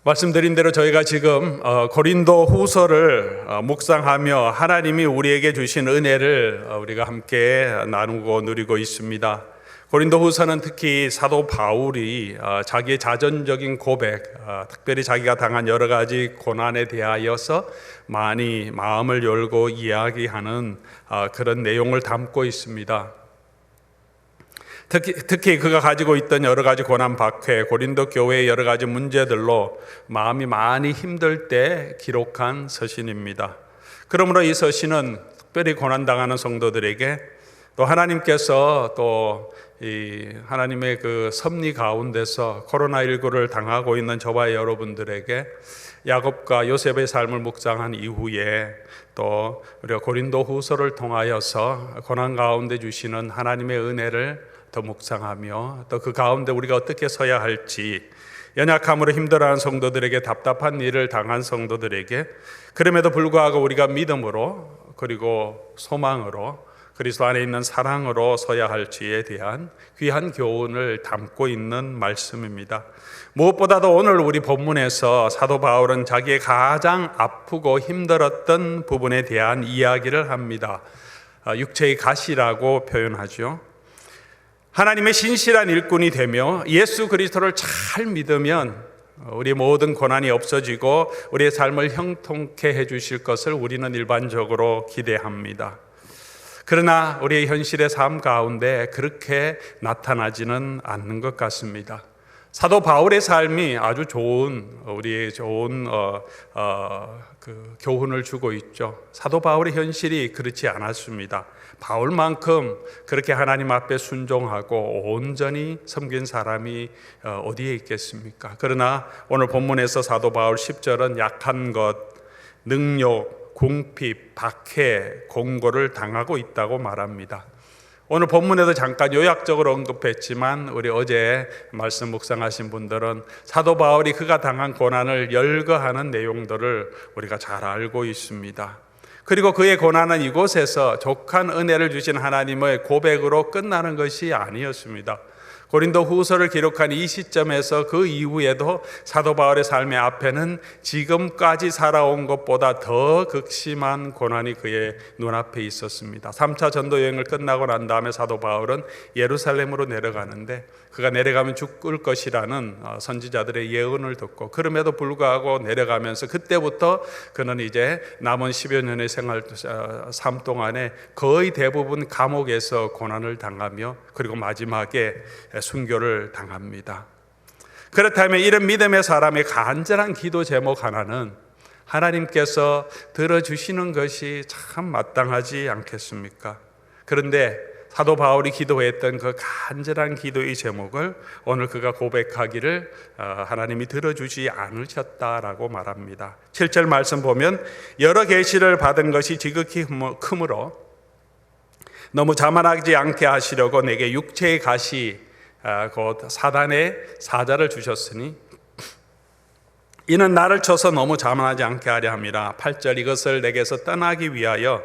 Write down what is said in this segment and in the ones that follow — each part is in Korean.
말씀드린 대로 저희가 지금 고린도 후서를 묵상하며 하나님이 우리에게 주신 은혜를 우리가 함께 나누고 누리고 있습니다. 고린도 후서는 특히 사도 바울이 자기의 자전적인 고백, 특별히 자기가 당한 여러 가지 고난에 대하여서 많이 마음을 열고 이야기하는 그런 내용을 담고 있습니다. 특히 그가 가지고 있던 여러 가지 고난 박해, 고린도 교회의 여러 가지 문제들로 마음이 많이 힘들 때 기록한 서신입니다. 그러므로 이 서신은 특별히 고난당하는 성도들에게 또 하나님께서 또 이 하나님의 그 섭리 가운데서 코로나19를 당하고 있는 저와 여러분들에게 야곱과 요셉의 삶을 묵상한 이후에 또 우리가 고린도 후서를 통하여서 고난 가운데 주시는 하나님의 은혜를 더 묵상하며 또 그 가운데 우리가 어떻게 서야 할지, 연약함으로 힘들어하는 성도들에게, 답답한 일을 당한 성도들에게 그럼에도 불구하고 우리가 믿음으로 그리고 소망으로 그리스도 안에 있는 사랑으로 서야 할지에 대한 귀한 교훈을 담고 있는 말씀입니다. 무엇보다도 오늘 우리 본문에서 사도 바울은 자기의 가장 아프고 힘들었던 부분에 대한 이야기를 합니다. 육체의 가시라고 표현하죠. 하나님의 신실한 일꾼이 되며 예수 그리스도를 잘 믿으면 우리의 모든 고난이 없어지고 우리의 삶을 형통케 해주실 것을 우리는 일반적으로 기대합니다. 그러나 우리의 현실의 삶 가운데 그렇게 나타나지는 않는 것 같습니다. 사도 바울의 삶이 아주 우리의 좋은 그 교훈을 주고 있죠. 사도 바울의 현실이 그렇지 않았습니다. 바울만큼 그렇게 하나님 앞에 순종하고 온전히 섬긴 사람이 어디에 있겠습니까? 그러나 오늘 본문에서 사도 바울 10절은 약한 것, 능욕, 궁핍, 박해, 공고를 당하고 있다고 말합니다. 오늘 본문에도 잠깐 요약적으로 언급했지만 우리 어제 말씀 묵상하신 분들은 사도 바울이 그가 당한 고난을 열거하는 내용들을 우리가 잘 알고 있습니다. 그리고 그의 고난은 이곳에서 족한 은혜를 주신 하나님의 고백으로 끝나는 것이 아니었습니다. 고린도 후서를 기록한 이 시점에서 그 이후에도 사도 바울의 삶의 앞에는 지금까지 살아온 것보다 더 극심한 고난이 그의 눈앞에 있었습니다. 3차 전도 여행을 끝나고 난 다음에 사도 바울은 예루살렘으로 내려가는데 그가 내려가면 죽을 것이라는 선지자들의 예언을 듣고 그럼에도 불구하고 내려가면서 그때부터 그는 이제 남은 10여 년의 삶 동안에 거의 대부분 감옥에서 고난을 당하며 그리고 마지막에 순교를 당합니다. 그렇다면 이런 믿음의 사람의 간절한 기도 제목 하나는 하나님께서 들어주시는 것이 참 마땅하지 않겠습니까? 그런데 사도 바울이 기도했던 그 간절한 기도의 제목을 오늘 그가 고백하기를 하나님이 들어주지 않으셨다라고 말합니다. 7절 말씀 보면 여러 계시를 받은 것이 지극히 크므로 너무 자만하지 않게 하시려고 내게 육체의 가시 곧 사단의 사자를 주셨으니 이는 나를 쳐서 너무 자만하지 않게 하려 함이라. 8절 이것을 내게서 떠나기 위하여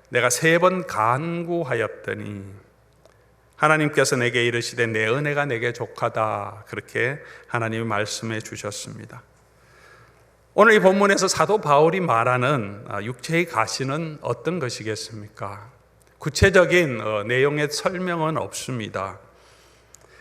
내가 3번 간구하였더니 하나님께서 내게 이르시되 내 은혜가 내게 족하다. 그렇게 하나님이 말씀해 주셨습니다. 오늘 이 본문에서 사도 바울이 말하는 육체의 가시는 어떤 것이겠습니까? 구체적인 내용의 설명은 없습니다.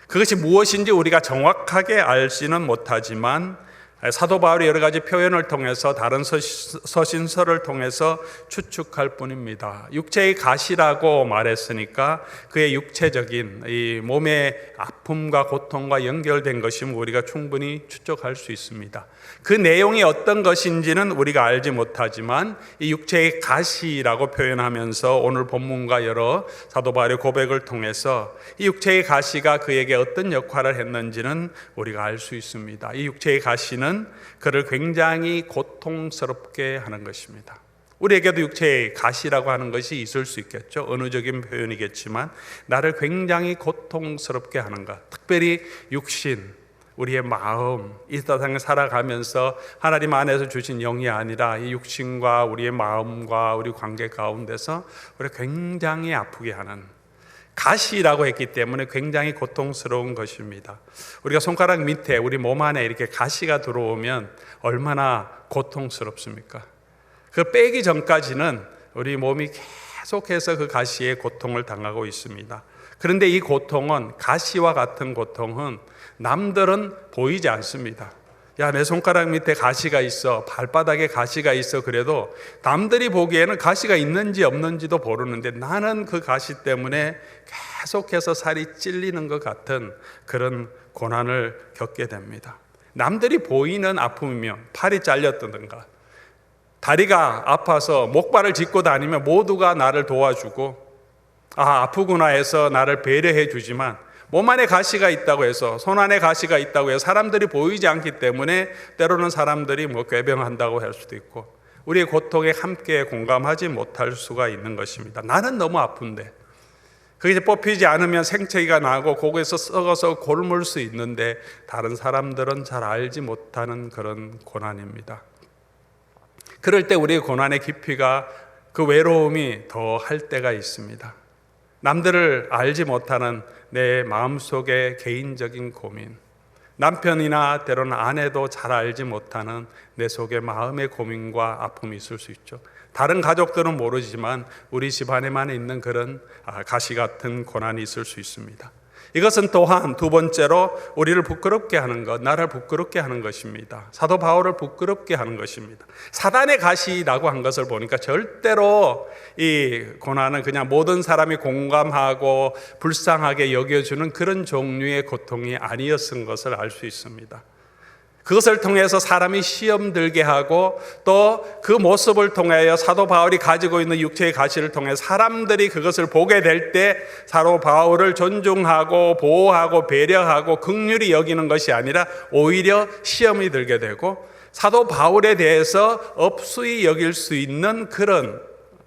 그것이 무엇인지 우리가 정확하게 알지는 못하지만 사도 바울이 여러 가지 표현을 통해서 다른 서신서를 통해서 추측할 뿐입니다. 육체의 가시라고 말했으니까 그의 육체적인 이 몸의 아픔과 고통과 연결된 것이면 우리가 충분히 추측할 수 있습니다. 그 내용이 어떤 것인지는 우리가 알지 못하지만 이 육체의 가시라고 표현하면서 오늘 본문과 여러 사도 바울의 고백을 통해서 이 육체의 가시가 그에게 어떤 역할을 했는지는 우리가 알 수 있습니다. 이 육체의 가시는 그를 굉장히 고통스럽게 하는 것입니다. 우리에게도 육체의 가시라고 하는 것이 있을 수 있겠죠. 언어적인 표현이겠지만 나를 굉장히 고통스럽게 하는 것, 특별히 육신, 우리의 마음, 이 세상을 살아가면서 하나님 안에서 주신 영이 아니라 이 육신과 우리의 마음과 우리 관계 가운데서 우리가 굉장히 아프게 하는 가시라고 했기 때문에 굉장히 고통스러운 것입니다. 우리가 손가락 밑에 우리 몸 안에 이렇게 가시가 들어오면 얼마나 고통스럽습니까? 그 빼기 전까지는 우리 몸이 계속해서 그 가시에 고통을 당하고 있습니다. 그런데 이 고통은, 가시와 같은 고통은 남들은 보이지 않습니다. 야, 내 손가락 밑에 가시가 있어, 발바닥에 가시가 있어, 그래도 남들이 보기에는 가시가 있는지 없는지도 모르는데 나는 그 가시 때문에 계속해서 살이 찔리는 것 같은 그런 고난을 겪게 됩니다. 남들이 보이는 아픔이면 팔이 잘렸다든가 다리가 아파서 목발을 짚고 다니면 모두가 나를 도와주고 아프구나 해서 나를 배려해 주지만 몸 안에 가시가 있다고 해서, 손 안에 가시가 있다고 해서 사람들이 보이지 않기 때문에 때로는 사람들이 궤변한다고 할 수도 있고 우리의 고통에 함께 공감하지 못할 수가 있는 것입니다. 나는 너무 아픈데 그게 이제 뽑히지 않으면 생채기가 나고 거기에서 썩어서 곪을 수 있는데 다른 사람들은 잘 알지 못하는 그런 고난입니다. 그럴 때 우리의 고난의 깊이가, 그 외로움이 더 할 때가 있습니다. 남들을 알지 못하는 내 마음속의 개인적인 고민, 남편이나 때로는 아내도 잘 알지 못하는 내 속의 마음의 고민과 아픔이 있을 수 있죠. 다른 가족들은 모르지만 우리 집안에만 있는 그런 가시 같은 고난이 있을 수 있습니다. 이것은 또한 두 번째로 우리를 부끄럽게 하는 것, 나를 부끄럽게 하는 것입니다. 사도 바울을 부끄럽게 하는 것입니다. 사단의 가시라고 한 것을 보니까 절대로 이 고난은 그냥 모든 사람이 공감하고 불쌍하게 여겨주는 그런 종류의 고통이 아니었던 것을 알 수 있습니다. 그것을 통해서 사람이 시험 들게 하고 또 그 모습을 통하여 사도 바울이 가지고 있는 육체의 가시를 통해 사람들이 그것을 보게 될 때 사도 바울을 존중하고 보호하고 배려하고 긍휼히 여기는 것이 아니라 오히려 시험이 들게 되고 사도 바울에 대해서 업수히 여길 수 있는 그런,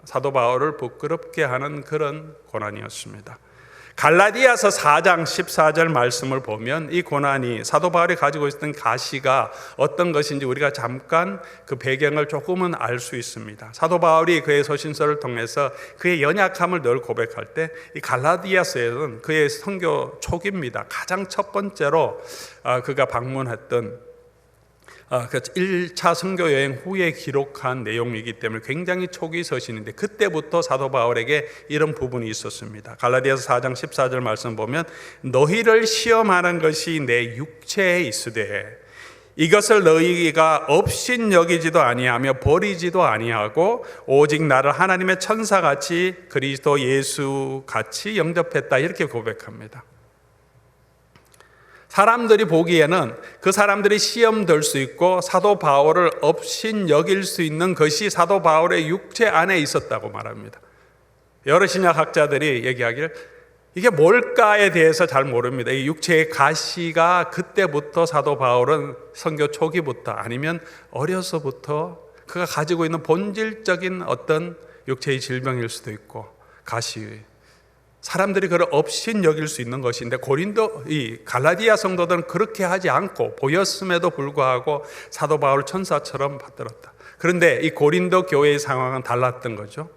사도 바울을 부끄럽게 하는 그런 고난이었습니다. 갈라디아서 4장 14절 말씀을 보면 이 고난이, 사도 바울이 가지고 있었던 가시가 어떤 것인지 우리가 잠깐 그 배경을 조금은 알 수 있습니다. 사도 바울이 그의 서신서를 통해서 그의 연약함을 늘 고백할 때 이 갈라디아서에는 그의 선교 초기입니다. 가장 첫 번째로 그가 방문했던 그 1차 선교 여행 후에 기록한 내용이기 때문에 굉장히 초기 서신인데 그때부터 사도 바울에게 이런 부분이 있었습니다. 갈라디아서 4장 14절 말씀 보면 너희를 시험하는 것이 내 육체에 있으되 이것을 너희가 업신여기지도 아니하며 버리지도 아니하고 오직 나를 하나님의 천사같이 그리스도 예수같이 영접했다, 이렇게 고백합니다. 사람들이 보기에는 그 사람들이 시험 될 수 있고 사도 바울을 업신 여길 수 있는 것이 사도 바울의 육체 안에 있었다고 말합니다. 여러 신약학자들이 얘기하기를 이게 뭘까에 대해서 잘 모릅니다. 이 육체의 가시가 그때부터 사도 바울은 선교 초기부터 아니면 어려서부터 그가 가지고 있는 본질적인 어떤 육체의 질병일 수도 있고 가시, 사람들이 그걸 업신 여길 수 있는 것인데 이 갈라디아 성도들은 그렇게 하지 않고 보였음에도 불구하고 사도 바울 천사처럼 받들었다. 그런데 이 고린도 교회의 상황은 달랐던 거죠.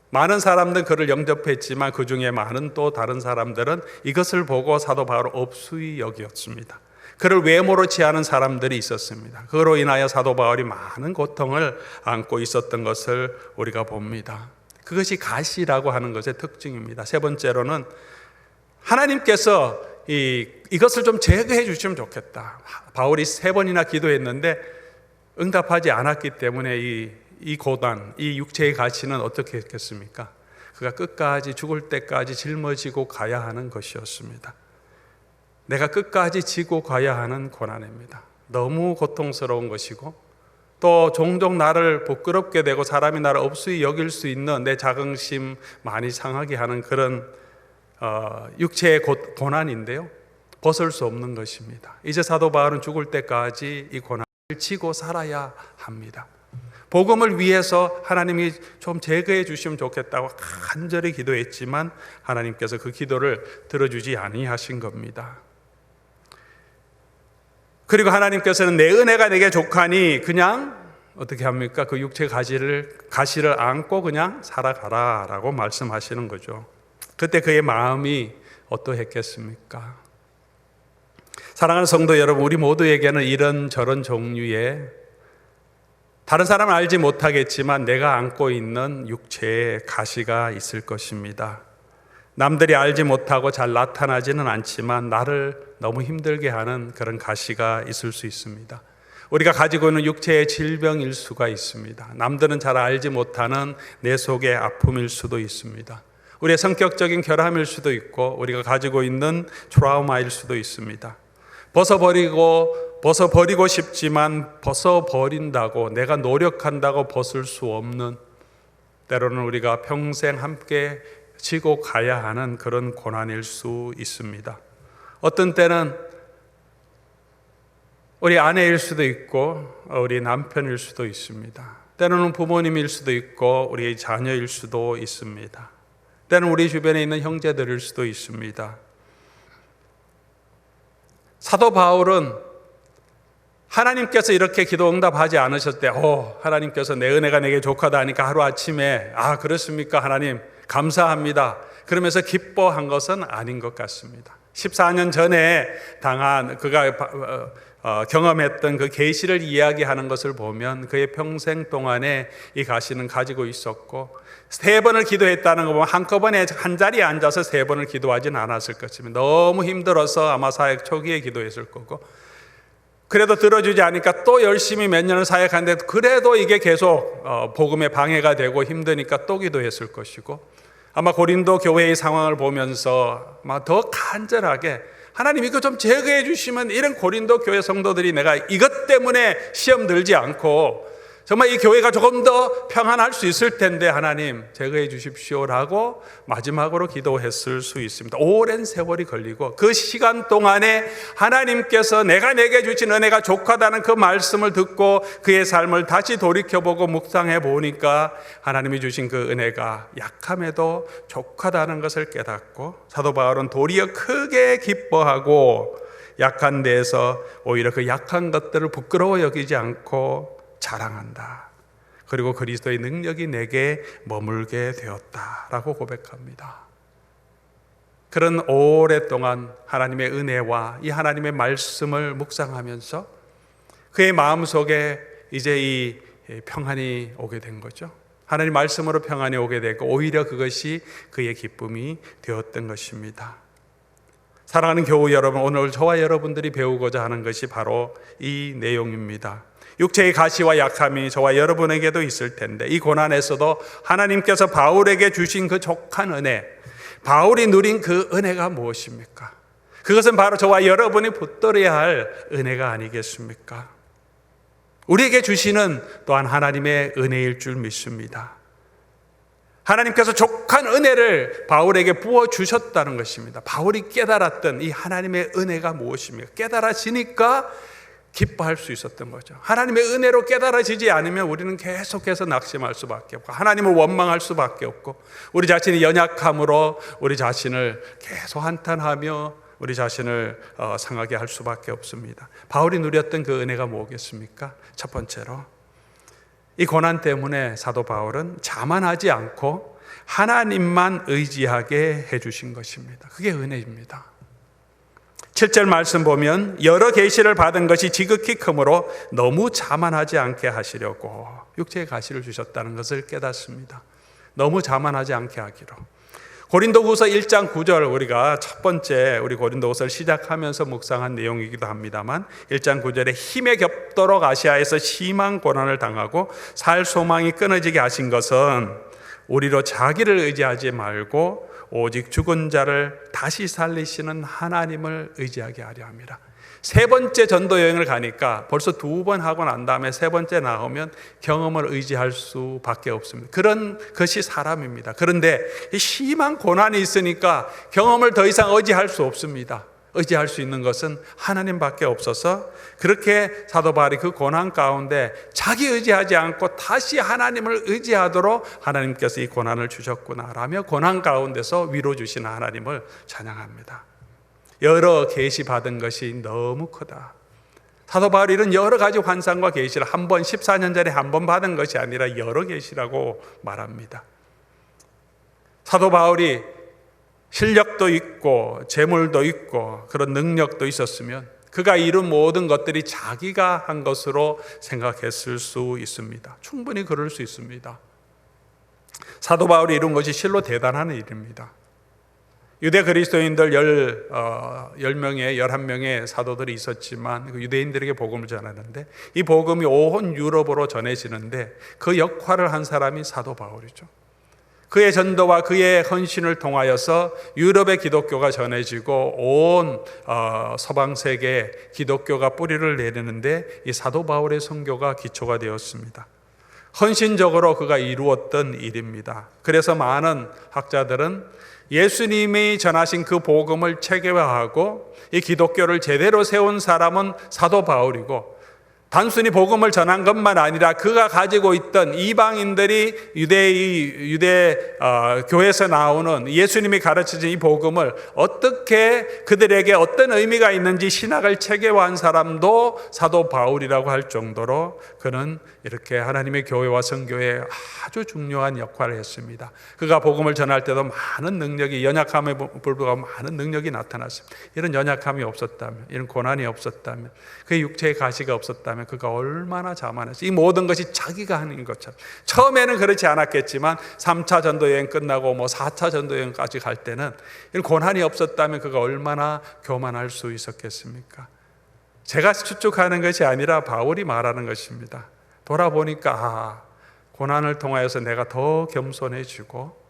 많은 사람들은 그를 영접했지만 그 중에 많은 또 다른 사람들은 이것을 보고 사도 바울을 업수히 여겼습니다. 그를 외모로 취하는 사람들이 있었습니다. 그로 인하여 사도 바울이 많은 고통을 안고 있었던 것을 우리가 봅니다. 그것이 가시라고 하는 것의 특징입니다. 세 번째로는 하나님께서 이것을 좀 제거해 주시면 좋겠다. 바울이 3번이나 기도했는데 응답하지 않았기 때문에 이 고난, 이 육체의 가시는 어떻게 했겠습니까? 그가 끝까지 죽을 때까지 짊어지고 가야 하는 것이었습니다. 내가 끝까지 지고 가야 하는 고난입니다. 너무 고통스러운 것이고 또 종종 나를 부끄럽게 되고 사람이 나를 업수히 여길 수 있는 내 자긍심 많이 상하게 하는 그런 육체의 고난인데요, 벗을 수 없는 것입니다. 이제 사도 바울은 죽을 때까지 이 고난을 지고 살아야 합니다. 복음을 위해서 하나님이 좀 제거해 주시면 좋겠다고 간절히 기도했지만 하나님께서 그 기도를 들어주지 아니하신 겁니다. 그리고 하나님께서는 내 은혜가 내게 족하니 그냥 어떻게 합니까? 그 육체 가시를 안고 그냥 살아가라 라고 말씀하시는 거죠. 그때 그의 마음이 어떠했겠습니까? 사랑하는 성도 여러분, 우리 모두에게는 이런저런 종류의 다른 사람은 알지 못하겠지만 내가 안고 있는 육체의 가시가 있을 것입니다. 남들이 알지 못하고 잘 나타나지는 않지만 나를 너무 힘들게 하는 그런 가시가 있을 수 있습니다. 우리가 가지고 있는 육체의 질병일 수가 있습니다. 남들은 잘 알지 못하는 내 속의 아픔일 수도 있습니다. 우리의 성격적인 결함일 수도 있고 우리가 가지고 있는 트라우마일 수도 있습니다. 벗어버리고 싶지만 벗어버린다고 내가 노력한다고 벗을 수 없는, 때로는 우리가 평생 함께 지고 가야 하는 그런 고난일 수 있습니다. 어떤 때는 우리 아내일 수도 있고 우리 남편일 수도 있습니다. 때로는 부모님일 수도 있고 우리 자녀일 수도 있습니다. 때는 우리 주변에 있는 형제들일 수도 있습니다. 사도 바울은 하나님께서 이렇게 기도 응답하지 않으셨을 때 하나님께서 내 은혜가 내게 족하다 하니까 하루아침에 그렇습니까 하나님 감사합니다 그러면서 기뻐한 것은 아닌 것 같습니다. 14년 전에 당한 그가 경험했던 그 계시를 이야기하는 것을 보면 그의 평생 동안에 이 가시는 가지고 있었고 3번을 기도했다는 거 보면 한꺼번에 한 자리에 앉아서 3번을 기도하진 않았을 것입니다. 너무 힘들어서 아마 사역 초기에 기도했을 거고, 그래도 들어주지 않으니까 또 열심히 몇 년을 사역하는데 그래도 이게 계속 복음에 방해가 되고 힘드니까 또 기도했을 것이고, 아마 고린도 교회의 상황을 보면서 아마 더 간절하게 하나님 이거 좀 제거해 주시면 이런 고린도 교회 성도들이 내가 이것 때문에 시험 들지 않고 정말 이 교회가 조금 더 평안할 수 있을 텐데 하나님 제거해 주십시오라고 마지막으로 기도했을 수 있습니다. 오랜 세월이 걸리고 그 시간 동안에 하나님께서 내가 내게 주신 은혜가 족하다는 그 말씀을 듣고 그의 삶을 다시 돌이켜보고 묵상해 보니까 하나님이 주신 그 은혜가 약함에도 족하다는 것을 깨닫고, 사도 바울은 도리어 크게 기뻐하고 약한 데에서 오히려 그 약한 것들을 부끄러워 여기지 않고 자랑한다. 그리고 그리스도의 능력이 내게 머물게 되었다라고 고백합니다. 그런 오랫동안 하나님의 은혜와 이 하나님의 말씀을 묵상하면서 그의 마음속에 이제 이 평안이 오게 된 거죠. 하나님 말씀으로 평안이 오게 되고 오히려 그것이 그의 기쁨이 되었던 것입니다. 사랑하는 교우 여러분, 오늘 저와 여러분들이 배우고자 하는 것이 바로 이 내용입니다. 육체의 가시와 약함이 저와 여러분에게도 있을 텐데 이 고난에서도 하나님께서 바울에게 주신 그 족한 은혜, 바울이 누린 그 은혜가 무엇입니까? 그것은 바로 저와 여러분이 붙들어야 할 은혜가 아니겠습니까? 우리에게 주시는 또한 하나님의 은혜일 줄 믿습니다. 하나님께서 족한 은혜를 바울에게 부어주셨다는 것입니다. 바울이 깨달았던 이 하나님의 은혜가 무엇입니까? 깨달아지니까 기뻐할 수 있었던 거죠. 하나님의 은혜로 깨달아지지 않으면 우리는 계속해서 낙심할 수밖에 없고 하나님을 원망할 수밖에 없고 우리 자신이 연약함으로 우리 자신을 계속 한탄하며 우리 자신을 상하게 할 수밖에 없습니다. 바울이 누렸던 그 은혜가 뭐겠습니까? 첫 번째로 이 고난 때문에 사도 바울은 자만하지 않고 하나님만 의지하게 해주신 것입니다. 그게 은혜입니다. 7절 말씀 보면 여러 계시를 받은 것이 지극히 크므로 너무 자만하지 않게 하시려고 육체의 가시를 주셨다는 것을 깨닫습니다. 너무 자만하지 않게 하기로. 고린도후서 1장 9절 우리가 첫 번째 우리 고린도후서를 시작하면서 묵상한 내용이기도 합니다만 1장 9절에 힘에 겹도록 아시아에서 심한 고난을 당하고 살 소망이 끊어지게 하신 것은 우리로 자기를 의지하지 말고 오직 죽은 자를 다시 살리시는 하나님을 의지하게 하려 합니다. 세 번째 전도 여행을 가니까 벌써 2번 하고 난 다음에 세 번째 나오면 경험을 의지할 수밖에 없습니다. 그런 것이 사람입니다. 그런데 이 심한 고난이 있으니까 경험을 더 이상 의지할 수 없습니다. 의지할 수 있는 것은 하나님밖에 없어서 그렇게 사도 바울이 그 고난 가운데 자기 의지하지 않고 다시 하나님을 의지하도록 하나님께서 이 고난을 주셨구나라며 고난 가운데서 위로 주시는 하나님을 찬양합니다. 여러 계시 받은 것이 너무 크다. 사도 바울이 이런 여러 가지 환상과 계시를 한 번 14년 전에 한 번 받은 것이 아니라 여러 계시라고 말합니다. 사도 바울이 실력도 있고 재물도 있고 그런 능력도 있었으면 그가 이룬 모든 것들이 자기가 한 것으로 생각했을 수 있습니다. 충분히 그럴 수 있습니다. 사도 바울이 이룬 것이 실로 대단한 일입니다. 유대 그리스도인들 10명의 11명의 사도들이 있었지만 그 유대인들에게 복음을 전하는데 이 복음이 온 유럽으로 전해지는데 그 역할을 한 사람이 사도 바울이죠. 그의 전도와 그의 헌신을 통하여서 유럽의 기독교가 전해지고 온 서방 세계에 기독교가 뿌리를 내리는데 이 사도 바울의 선교가 기초가 되었습니다. 헌신적으로 그가 이루었던 일입니다. 그래서 많은 학자들은 예수님이 전하신 그 복음을 체계화하고 이 기독교를 제대로 세운 사람은 사도 바울이고, 단순히 복음을 전한 것만 아니라 그가 가지고 있던 이방인들이 유대 교회에서 나오는 예수님이 가르치신 이 복음을 어떻게 그들에게 어떤 의미가 있는지 신학을 체계화한 사람도 사도 바울이라고 할 정도로 그는 이렇게 하나님의 교회와 선교에 아주 중요한 역할을 했습니다. 그가 복음을 전할 때도 많은 능력이, 연약함에 불구하고 많은 능력이 나타났습니다. 이런 연약함이 없었다면, 이런 고난이 없었다면, 그의 육체의 가시가 없었다면 그가 얼마나 자만했어요. 이 모든 것이 자기가 하는 것처럼. 처음에는 그렇지 않았겠지만 3차 전도여행 끝나고 4차 전도여행까지 갈 때는 이런 고난이 없었다면 그가 얼마나 교만할 수 있었겠습니까? 제가 추측하는 것이 아니라 바울이 말하는 것입니다. 돌아보니까 고난을 통하여서 내가 더 겸손해지고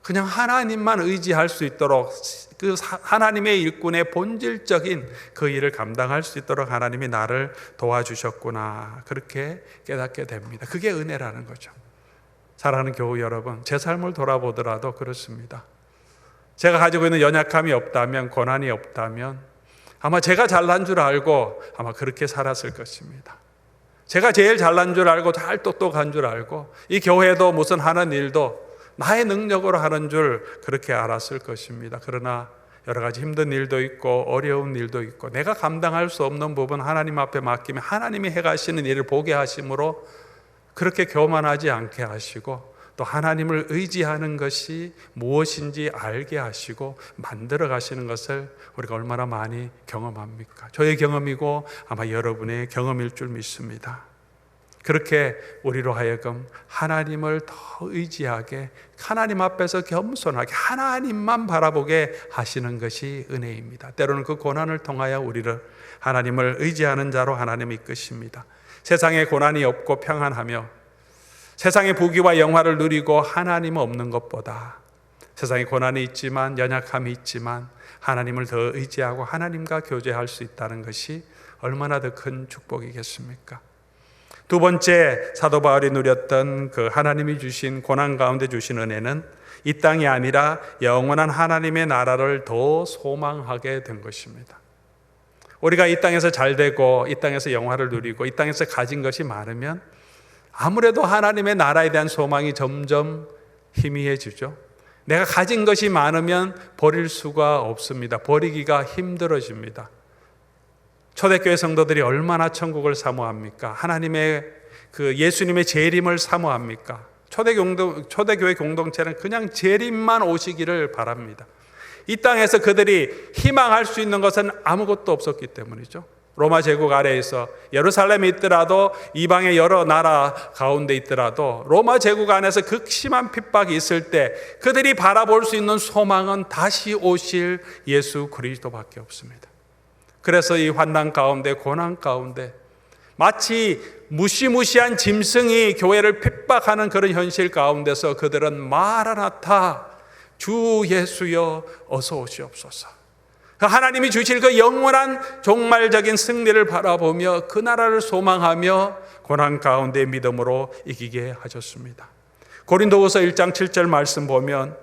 그냥 하나님만 의지할 수 있도록, 그 하나님의 일꾼의 본질적인 그 일을 감당할 수 있도록 하나님이 나를 도와주셨구나, 그렇게 깨닫게 됩니다. 그게 은혜라는 거죠. 사랑하는 교우 여러분, 제 삶을 돌아보더라도 그렇습니다. 제가 가지고 있는 연약함이 없다면, 고난이 없다면 아마 제가 잘난 줄 알고 아마 그렇게 살았을 것입니다. 제가 제일 잘난 줄 알고 잘 똑똑한 줄 알고 이 교회도 무슨 하는 일도 나의 능력으로 하는 줄 그렇게 알았을 것입니다. 그러나 여러 가지 힘든 일도 있고 어려운 일도 있고 내가 감당할 수 없는 부분 하나님 앞에 맡기면 하나님이 해가시는 일을 보게 하심으로 그렇게 교만하지 않게 하시고, 또 하나님을 의지하는 것이 무엇인지 알게 하시고 만들어 가시는 것을 우리가 얼마나 많이 경험합니까? 저의 경험이고 아마 여러분의 경험일 줄 믿습니다. 그렇게 우리로 하여금 하나님을 더 의지하게, 하나님 앞에서 겸손하게 하나님만 바라보게 하시는 것이 은혜입니다. 때로는 그 고난을 통하여 우리를 하나님을 의지하는 자로 하나님이 이끄십니다. 세상에 고난이 없고 평안하며 세상의 부귀와 영화를 누리고 하나님 없는 것보다, 세상에 고난이 있지만 연약함이 있지만 하나님을 더 의지하고 하나님과 교제할 수 있다는 것이 얼마나 더 큰 축복이겠습니까? 두 번째, 사도 바울이 누렸던 그 하나님이 주신 고난 가운데 주신 은혜는 이 땅이 아니라 영원한 하나님의 나라를 더 소망하게 된 것입니다. 우리가 이 땅에서 잘 되고 이 땅에서 영화를 누리고 이 땅에서 가진 것이 많으면 아무래도 하나님의 나라에 대한 소망이 점점 희미해지죠. 내가 가진 것이 많으면 버릴 수가 없습니다. 버리기가 힘들어집니다. 초대교회 성도들이 얼마나 천국을 사모합니까? 하나님의 그 예수님의 재림을 사모합니까? 초대교회 공동체는 그냥 재림만 오시기를 바랍니다. 이 땅에서 그들이 희망할 수 있는 것은 아무것도 없었기 때문이죠. 로마 제국 아래에서 예루살렘에 있더라도, 이방의 여러 나라 가운데 있더라도 로마 제국 안에서 극심한 핍박이 있을 때 그들이 바라볼 수 있는 소망은 다시 오실 예수 그리스도밖에 없습니다. 그래서 이 환난 가운데, 고난 가운데 마치 무시무시한 짐승이 교회를 핍박하는 그런 현실 가운데서 그들은 마라나타, 주 예수여 어서 오시옵소서, 하나님이 주실 그 영원한 종말적인 승리를 바라보며 그 나라를 소망하며 고난 가운데 믿음으로 이기게 하셨습니다. 고린도후서 1장 7절 말씀 보면,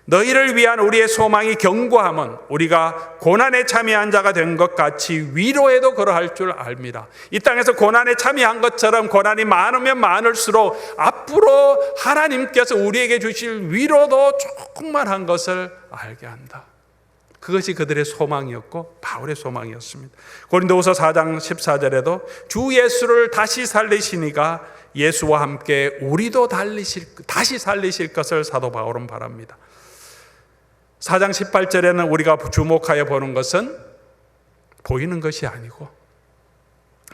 너희를 위한 우리의 소망이 견고함은 우리가 고난에 참여한 자가 된 것 같이 위로에도 그러할 줄 압니다. 이 땅에서 고난에 참여한 것처럼 고난이 많으면 많을수록 앞으로 하나님께서 우리에게 주실 위로도 조금만 한 것을 알게 한다. 그것이 그들의 소망이었고 바울의 소망이었습니다. 고린도후서 4장 14절에도 주 예수를 다시 살리시니가 예수와 함께 우리도 다시 살리실 것을 사도 바울은 바랍니다. 4장 18절에는 우리가 주목하여 보는 것은 보이는 것이 아니고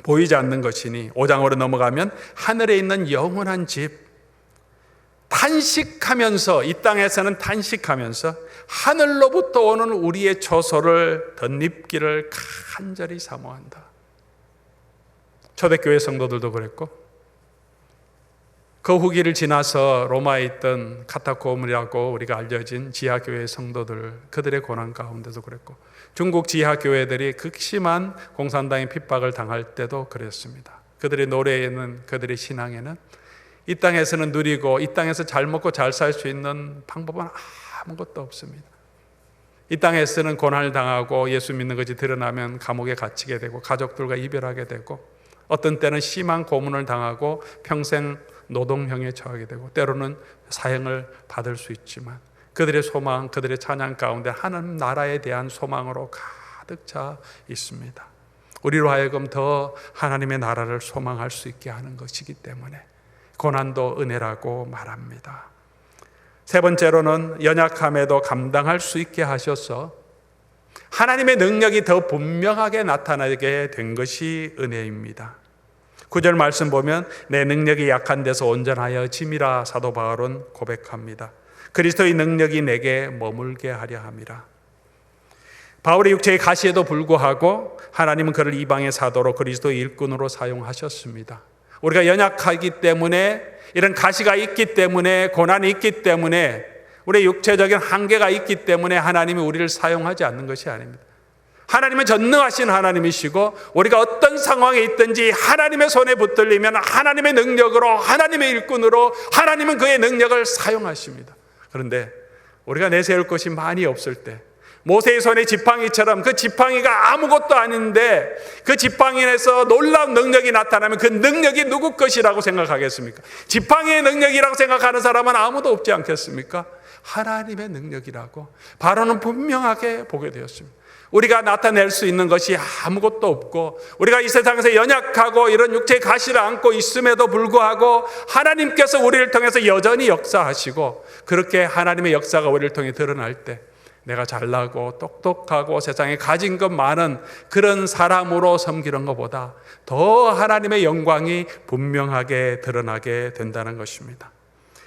보이지 않는 것이니 5장으로 넘어가면 하늘에 있는 영원한 집, 탄식하면서, 이 땅에서는 탄식하면서 하늘로부터 오는 우리의 초소를 덧입기를 간절히 사모한다. 초대교회 성도들도 그랬고, 그 후기를 지나서 로마에 있던 카타콤이라고 우리가 알려진 지하교회 성도들, 그들의 고난 가운데도 그랬고, 중국 지하교회들이 극심한 공산당의 핍박을 당할 때도 그랬습니다. 그들의 노래에는, 그들의 신앙에는 이 땅에서는 누리고 이 땅에서 잘 먹고 잘 살 수 있는 방법은 아무것도 없습니다. 이 땅에서는 고난을 당하고 예수 믿는 것이 드러나면 감옥에 갇히게 되고 가족들과 이별하게 되고 어떤 때는 심한 고문을 당하고 평생 노동형에 처하게 되고 때로는 사형을 받을 수 있지만 그들의 소망, 그들의 찬양 가운데 하나님 나라에 대한 소망으로 가득 차 있습니다. 우리로 하여금 더 하나님의 나라를 소망할 수 있게 하는 것이기 때문에 고난도 은혜라고 말합니다. 세 번째로는 연약함에도 감당할 수 있게 하셔서 하나님의 능력이 더 분명하게 나타나게 된 것이 은혜입니다. 9절 말씀 보면 내 능력이 약한 데서 온전하여 짐이라 사도 바울은 고백합니다. 그리스도의 능력이 내게 머물게 하려 함이라. 바울의 육체의 가시에도 불구하고 하나님은 그를 이방의 사도로 그리스도의 일꾼으로 사용하셨습니다. 우리가 연약하기 때문에, 이런 가시가 있기 때문에, 고난이 있기 때문에, 우리의 육체적인 한계가 있기 때문에 하나님이 우리를 사용하지 않는 것이 아닙니다. 하나님은 전능하신 하나님이시고 우리가 어떤 상황에 있든지 하나님의 손에 붙들리면 하나님의 능력으로, 하나님의 일꾼으로 하나님은 그의 능력을 사용하십니다. 그런데 우리가 내세울 것이 많이 없을 때, 모세의 손에 지팡이처럼 그 지팡이가 아무것도 아닌데 그 지팡이에서 놀라운 능력이 나타나면 그 능력이 누구 것이라고 생각하겠습니까? 지팡이의 능력이라고 생각하는 사람은 아무도 없지 않겠습니까? 하나님의 능력이라고 바로는 분명하게 보게 되었습니다. 우리가 나타낼 수 있는 것이 아무것도 없고 우리가 이 세상에서 연약하고 이런 육체의 가시를 안고 있음에도 불구하고 하나님께서 우리를 통해서 여전히 역사하시고, 그렇게 하나님의 역사가 우리를 통해 드러날 때 내가 잘나고 똑똑하고 세상에 가진 것 많은 그런 사람으로 섬기는 것보다 더 하나님의 영광이 분명하게 드러나게 된다는 것입니다.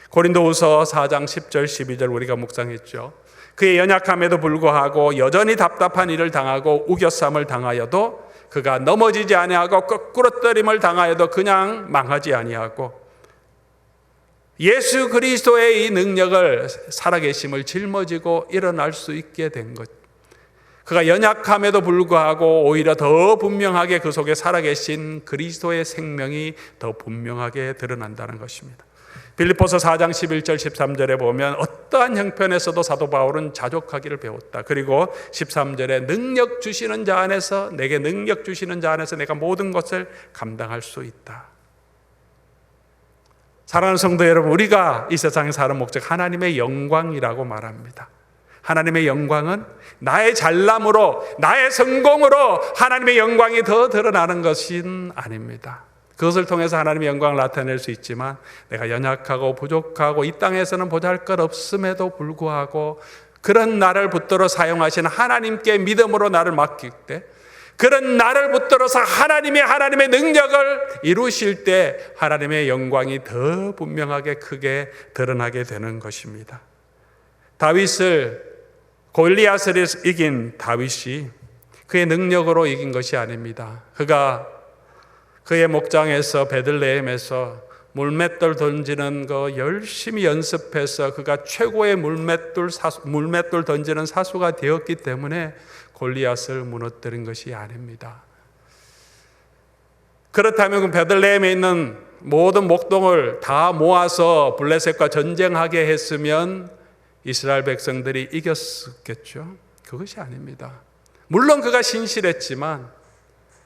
고린도후서 4장 10절 12절 우리가 묵상했죠. 그의 연약함에도 불구하고 여전히 답답한 일을 당하고 우겨쌈을 당하여도 그가 넘어지지 아니하고 거꾸로 떨림을 당하여도 그냥 망하지 아니하고 예수 그리스도의 이 능력을, 살아계심을 짊어지고 일어날 수 있게 된 것. 그가 연약함에도 불구하고 오히려 더 분명하게 그 속에 살아계신 그리스도의 생명이 더 분명하게 드러난다는 것입니다. 빌립보서 4장 11절 13절에 보면 어떠한 형편에서도 사도 바울은 자족하기를 배웠다. 그리고 13절에 능력 주시는 자 안에서, 내게 능력 주시는 자 안에서 내가 모든 것을 감당할 수 있다. 사랑하는 성도 여러분, 우리가 이 세상에 사는 목적 하나님의 영광이라고 말합니다. 하나님의 영광은 나의 잘남으로, 나의 성공으로 하나님의 영광이 더 드러나는 것은 아닙니다. 그것을 통해서 하나님의 영광을 나타낼 수 있지만 내가 연약하고 부족하고 이 땅에서는 보잘것없음에도 불구하고 그런 나를 붙들어 사용하시는 하나님께 믿음으로 나를 맡길 때, 그런 나를 붙들어서 하나님의 능력을 이루실 때 하나님의 영광이 더 분명하게 크게 드러나게 되는 것입니다. 골리앗을 이긴 다윗이 그의 능력으로 이긴 것이 아닙니다. 그가 그의 목장에서, 베들레헴에서 물맷돌 던지는 거 열심히 연습해서 그가 최고의 물맷돌 던지는 사수가 되었기 때문에 골리앗을 무너뜨린 것이 아닙니다. 그렇다면 그 베들레헴에 있는 모든 목동을 다 모아서 블레셋과 전쟁하게 했으면 이스라엘 백성들이 이겼겠죠? 그것이 아닙니다. 물론 그가 신실했지만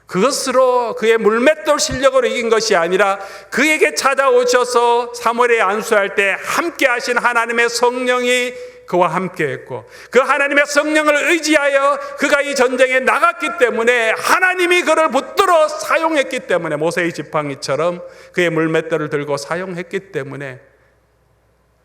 그것으로 그의 물맷돌 실력으로 이긴 것이 아니라 그에게 찾아오셔서 사무엘에 안수할 때 함께 하신 하나님의 성령이 그와 함께 했고 그 하나님의 성령을 의지하여 그가 이 전쟁에 나갔기 때문에 하나님이 그를 붙들어 사용했기 때문에, 모세의 지팡이처럼 그의 물맷돌을 들고 사용했기 때문에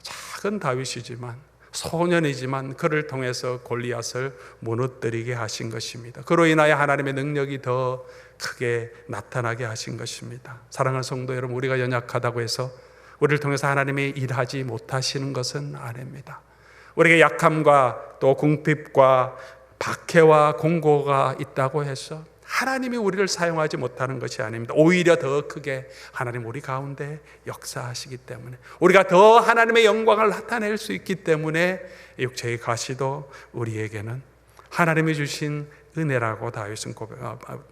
작은 다윗이지만 소년이지만 그를 통해서 골리앗을 무너뜨리게 하신 것입니다. 그로 인하여 하나님의 능력이 더 크게 나타나게 하신 것입니다. 사랑하는 성도 여러분, 우리가 연약하다고 해서 우리를 통해서 하나님이 일하지 못하시는 것은 아닙니다. 우리에게 약함과 또 궁핍과 박해와 공고가 있다고 해서 하나님이 우리를 사용하지 못하는 것이 아닙니다. 오히려 더 크게 하나님 우리 가운데 역사하시기 때문에, 우리가 더 하나님의 영광을 나타낼 수 있기 때문에 육체의 가시도 우리에게는 하나님이 주신 은혜라고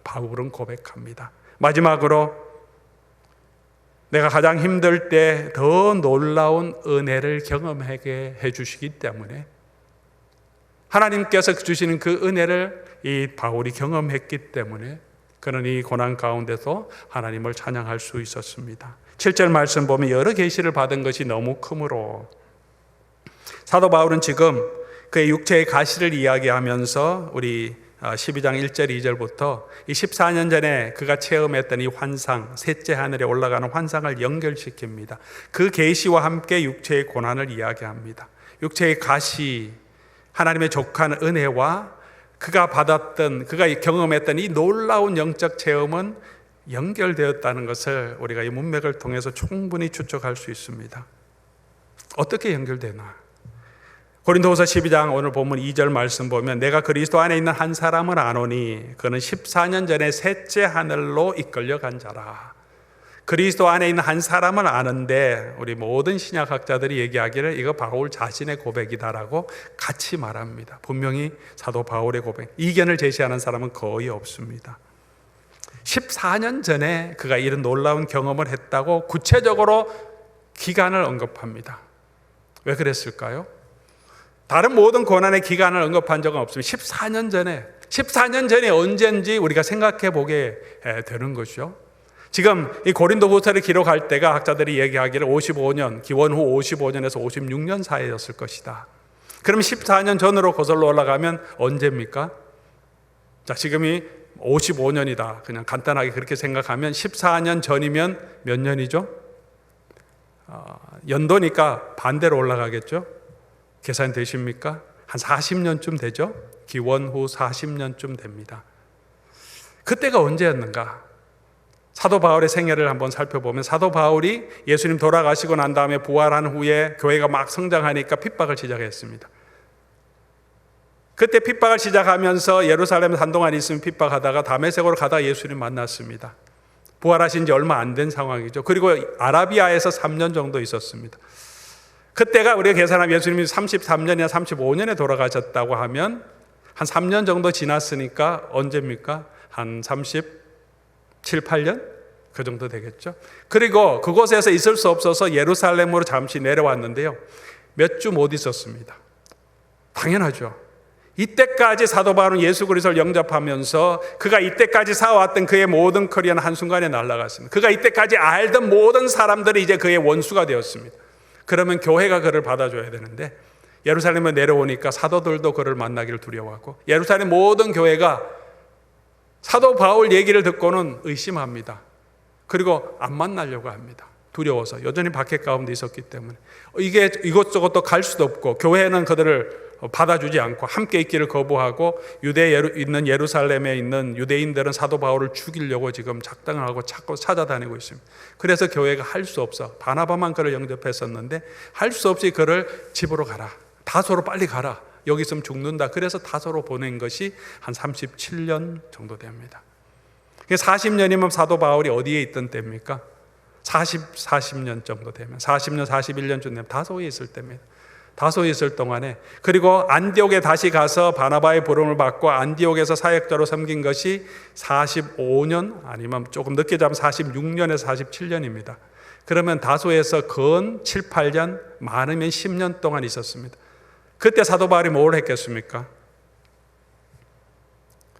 바울은 고백합니다. 마지막으로 내가 가장 힘들 때 더 놀라운 은혜를 경험하게 해주시기 때문에, 하나님께서 주시는 그 은혜를 이 바울이 경험했기 때문에 그는 이 고난 가운데서 하나님을 찬양할 수 있었습니다. 7절 말씀 보면 여러 계시를 받은 것이 너무 크므로, 사도 바울은 지금 그의 육체의 가시를 이야기하면서 우리 12장 1절 2절부터 이 14년 전에 그가 체험했던 이 환상, 셋째 하늘에 올라가는 환상을 연결시킵니다. 그 계시와 함께 육체의 고난을 이야기합니다. 육체의 가시, 하나님의 족한 은혜와 그가 경험했던 이 놀라운 영적 체험은 연결되었다는 것을 우리가 이 문맥을 통해서 충분히 추측할 수 있습니다. 어떻게 연결되나? 고린도후서 12장 오늘 본문 2절 말씀 보면, 내가 그리스도 안에 있는 한 사람을 아노니 그는 14년 전에 셋째 하늘로 이끌려간 자라. 그리스도 안에 있는 한 사람을 아는데 우리 모든 신약학자들이 얘기하기를 이거 바울 자신의 고백이다라고 같이 말합니다. 분명히 사도 바울의 고백, 이견을 제시하는 사람은 거의 없습니다. 14년 전에 그가 이런 놀라운 경험을 했다고 구체적으로 기간을 언급합니다. 왜 그랬을까요? 다른 모든 고난의 기간을 언급한 적은 없습니다. 14년 전에 언젠지 우리가 생각해 보게 되는 것이죠. 지금 이 고린도후서를 기록할 때가 학자들이 얘기하기를 55년, 기원 후 55년에서 56년 사이였을 것이다. 그럼 14년 전으로 거슬러 올라가면 언제입니까? 자, 지금이 55년이다. 그냥 간단하게 그렇게 생각하면 14년 전이면 몇 년이죠? 연도니까 반대로 올라가겠죠? 계산 되십니까? 한 40년쯤 되죠? 기원 후 40년쯤 됩니다. 그때가 언제였는가? 사도 바울의 생애를 한번 살펴보면, 사도 바울이 예수님 돌아가시고 난 다음에 부활한 후에 교회가 막 성장하니까 핍박을 시작했습니다. 그때 핍박을 시작하면서 예루살렘에 한동안 있으면 핍박하다가 다메섹으로 가다가 예수님 만났습니다. 부활하신 지 얼마 안 된 상황이죠. 그리고 아라비아에서 3년 정도 있었습니다. 그때가 우리가 계산하면 예수님이 33년이나 35년에 돌아가셨다고 하면 한 3년 정도 지났으니까 언제입니까? 한 37, 8년? 그 정도 되겠죠. 그리고 그곳에서 있을 수 없어서 예루살렘으로 잠시 내려왔는데요, 몇 주 못 있었습니다. 당연하죠. 이때까지 사도 바울은 예수 그리스도를 영접하면서 그가 이때까지 살아왔던 그의 모든 커리어는 한순간에 날아갔습니다. 그가 이때까지 알던 모든 사람들이 이제 그의 원수가 되었습니다. 그러면 교회가 그를 받아줘야 되는데, 예루살렘에 내려오니까 사도들도 그를 만나기를 두려워하고, 예루살렘 모든 교회가 사도 바울 얘기를 듣고는 의심합니다. 그리고 안 만나려고 합니다. 두려워서. 여전히 박해 가운데 있었기 때문에. 이게 이것저것 또 갈 수도 없고, 교회는 그들을 받아주지 않고 함께 있기를 거부하고, 유대에 있는 예루살렘에 있는 유대인들은 사도 바울을 죽이려고 지금 작당을 하고 찾고 찾아다니고 있습니다. 그래서 교회가 할 수 없어, 바나바만 그를 영접했었는데 할 수 없이 그를 집으로 가라, 다소로 빨리 가라, 여기 있으면 죽는다. 그래서 다소로 보낸 것이 한 37년 정도 됩니다. 40년이면 사도 바울이 어디에 있던 때입니까? 40년 정도 되면, 40년, 41년쯤 되면 다소에 있을 때입니다. 다소에 있을 동안에, 그리고 안디옥에 다시 가서 바나바의 부름을 받고 안디옥에서 사역자로 섬긴 것이 45년, 아니면 조금 늦게 잡으면 46년에서 47년입니다. 그러면 다소에서 근 7, 8년, 많으면 10년 동안 있었습니다. 그때 사도 바울이 뭘 했겠습니까?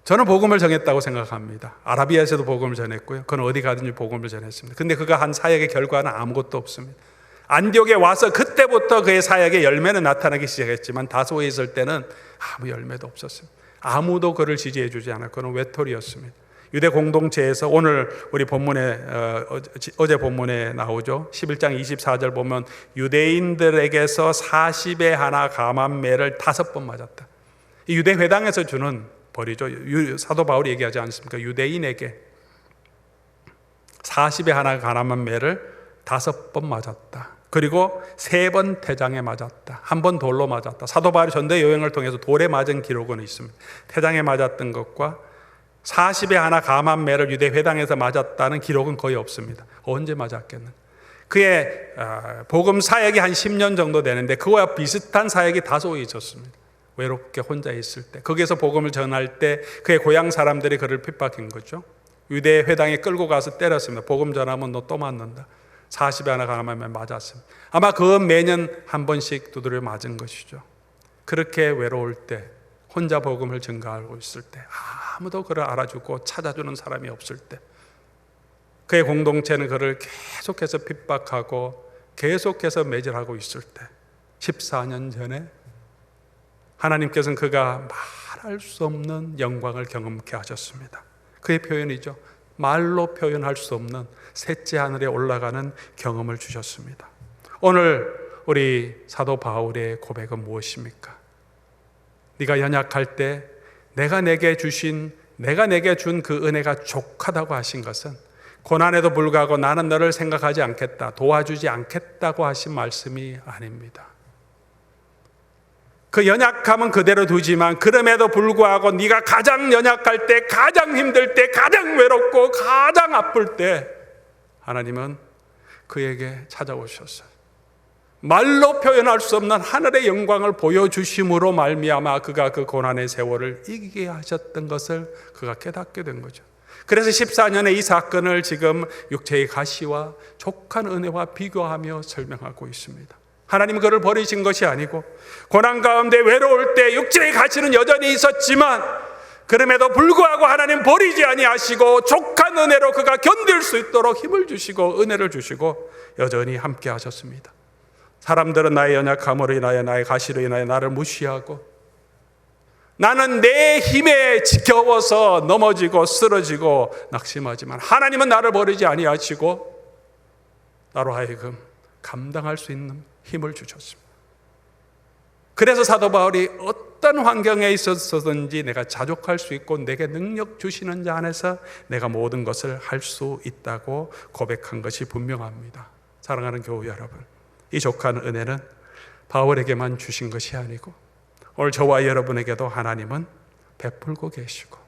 저는 복음을 전했다고 생각합니다. 아라비아에서도 복음을 전했고요. 그는 어디 가든지 복음을 전했습니다. 근데 그가 한 사역의 결과는 아무것도 없습니다. 안디옥에 와서 그때부터 그의 사역의 열매는 나타나기 시작했지만 다소에 있을 때는 아무 열매도 없었습니다. 아무도 그를 지지해 주지 않았고 그는 외톨이였습니다. 유대 공동체에서 오늘 우리 본문에 어제 본문에 나오죠. 11장 24절 보면 유대인들에게서 40에 하나 감한 매를 5번 맞았다. 이 유대 회당에서 주는 벌이죠. 사도 바울이 얘기하지 않습니까? 유대인에게 40에 하나 감한 매를 5번 맞았다. 그리고 3번 태장에 맞았다. 1번 돌로 맞았다. 사도 바울이 전도 여행을 통해서 돌에 맞은 기록은 있습니다. 태장에 맞았던 것과 40에 하나 감한 매를 유대 회당에서 맞았다는 기록은 거의 없습니다. 언제 맞았겠는? 그의 복음 사역이 한 10년 정도 되는데 그와 비슷한 사역이 다소 있었습니다. 외롭게 혼자 있을 때, 거기에서 복음을 전할 때 그의 고향 사람들이 그를 핍박한 거죠. 유대 회당에 끌고 가서 때렸습니다. 복음 전하면 너 또 맞는다. 40에 하나 감한 매 맞았습니다. 아마 그 매년 한 번씩 두드려 맞은 것이죠. 그렇게 외로울 때, 혼자 복음을 증거하고 있을 때, 아무도 그를 알아주고 찾아주는 사람이 없을 때, 그의 공동체는 그를 계속해서 핍박하고 계속해서 매질하고 있을 때, 14년 전에 하나님께서는 그가 말할 수 없는 영광을 경험케 하셨습니다. 그의 표현이죠. 말로 표현할 수 없는 셋째 하늘에 올라가는 경험을 주셨습니다. 오늘 우리 사도 바울의 고백은 무엇입니까? 네가 연약할 때 내가 내게 준 그 은혜가 족하다고 하신 것은 고난에도 불구하고 나는 너를 생각하지 않겠다, 도와주지 않겠다고 하신 말씀이 아닙니다. 그 연약함은 그대로 두지만 그럼에도 불구하고 네가 가장 연약할 때, 가장 힘들 때, 가장 외롭고 가장 아플 때 하나님은 그에게 찾아오셨어요. 말로 표현할 수 없는 하늘의 영광을 보여주심으로 말미암아 그가 그 고난의 세월을 이기게 하셨던 것을 그가 깨닫게 된 거죠. 그래서 14년의 이 사건을 지금 육체의 가시와 족한 은혜와 비교하며 설명하고 있습니다. 하나님은 그를 버리신 것이 아니고 고난 가운데 외로울 때 육체의 가시는 여전히 있었지만 그럼에도 불구하고 하나님 버리지 아니하시고 족한 은혜로 그가 견딜 수 있도록 힘을 주시고 은혜를 주시고 여전히 함께 하셨습니다. 사람들은 나의 연약함으로 인하여 나의 가시로 인하여 나를 무시하고 나는 내 힘에 지겨워서 넘어지고 쓰러지고 낙심하지만 하나님은 나를 버리지 아니하시고 나로 하여금 감당할 수 있는 힘을 주셨습니다. 그래서 사도 바울이 어떤 환경에 있어서든지 내가 자족할 수 있고 내게 능력 주시는 자 안에서 내가 모든 것을 할 수 있다고 고백한 것이 분명합니다. 사랑하는 교우 여러분, 이 족한 은혜는 바울에게만 주신 것이 아니고 오늘 저와 여러분에게도 하나님은 베풀고 계시고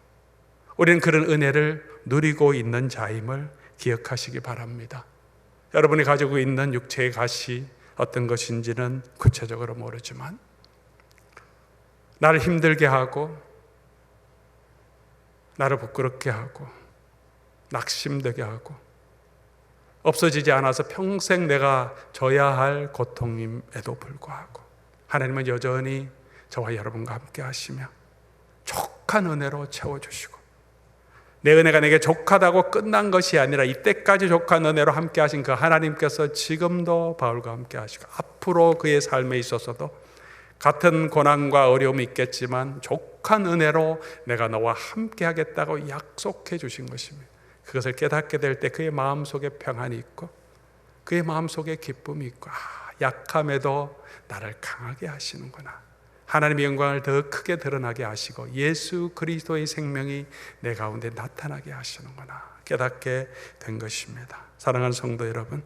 우리는 그런 은혜를 누리고 있는 자임을 기억하시기 바랍니다. 여러분이 가지고 있는 육체의 가시 어떤 것인지는 구체적으로 모르지만 나를 힘들게 하고 나를 부끄럽게 하고 낙심되게 하고 없어지지 않아서 평생 내가 져야 할 고통임에도 불구하고 하나님은 여전히 저와 여러분과 함께 하시며 족한 은혜로 채워주시고 내 은혜가 내게 족하다고 끝난 것이 아니라 이때까지 족한 은혜로 함께 하신 그 하나님께서 지금도 바울과 함께 하시고 앞으로 그의 삶에 있어서도 같은 고난과 어려움이 있겠지만 족한 은혜로 내가 너와 함께 하겠다고 약속해 주신 것입니다. 그것을 깨닫게 될 때 그의 마음속에 평안이 있고 그의 마음속에 기쁨이 있고 약함에도 나를 강하게 하시는구나. 하나님의 영광을 더 크게 드러나게 하시고 예수 그리스도의 생명이 내 가운데 나타나게 하시는구나 깨닫게 된 것입니다. 사랑하는 성도 여러분,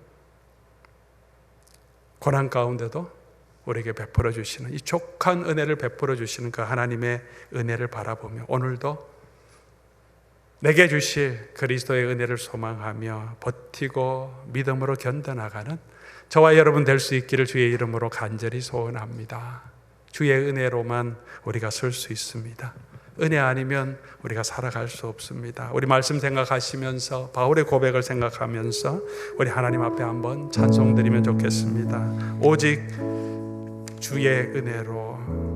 고난 가운데도 우리에게 베풀어 주시는 이 족한 은혜를 베풀어 주시는 그 하나님의 은혜를 바라보며 오늘도 내게 주실 그리스도의 은혜를 소망하며 버티고 믿음으로 견뎌나가는 저와 여러분 될 수 있기를 주의 이름으로 간절히 소원합니다. 주의 은혜로만 우리가 설 수 있습니다. 은혜 아니면 우리가 살아갈 수 없습니다. 우리 말씀 생각하시면서 바울의 고백을 생각하면서 우리 하나님 앞에 한번 찬송드리면 좋겠습니다. 오직 주의 은혜로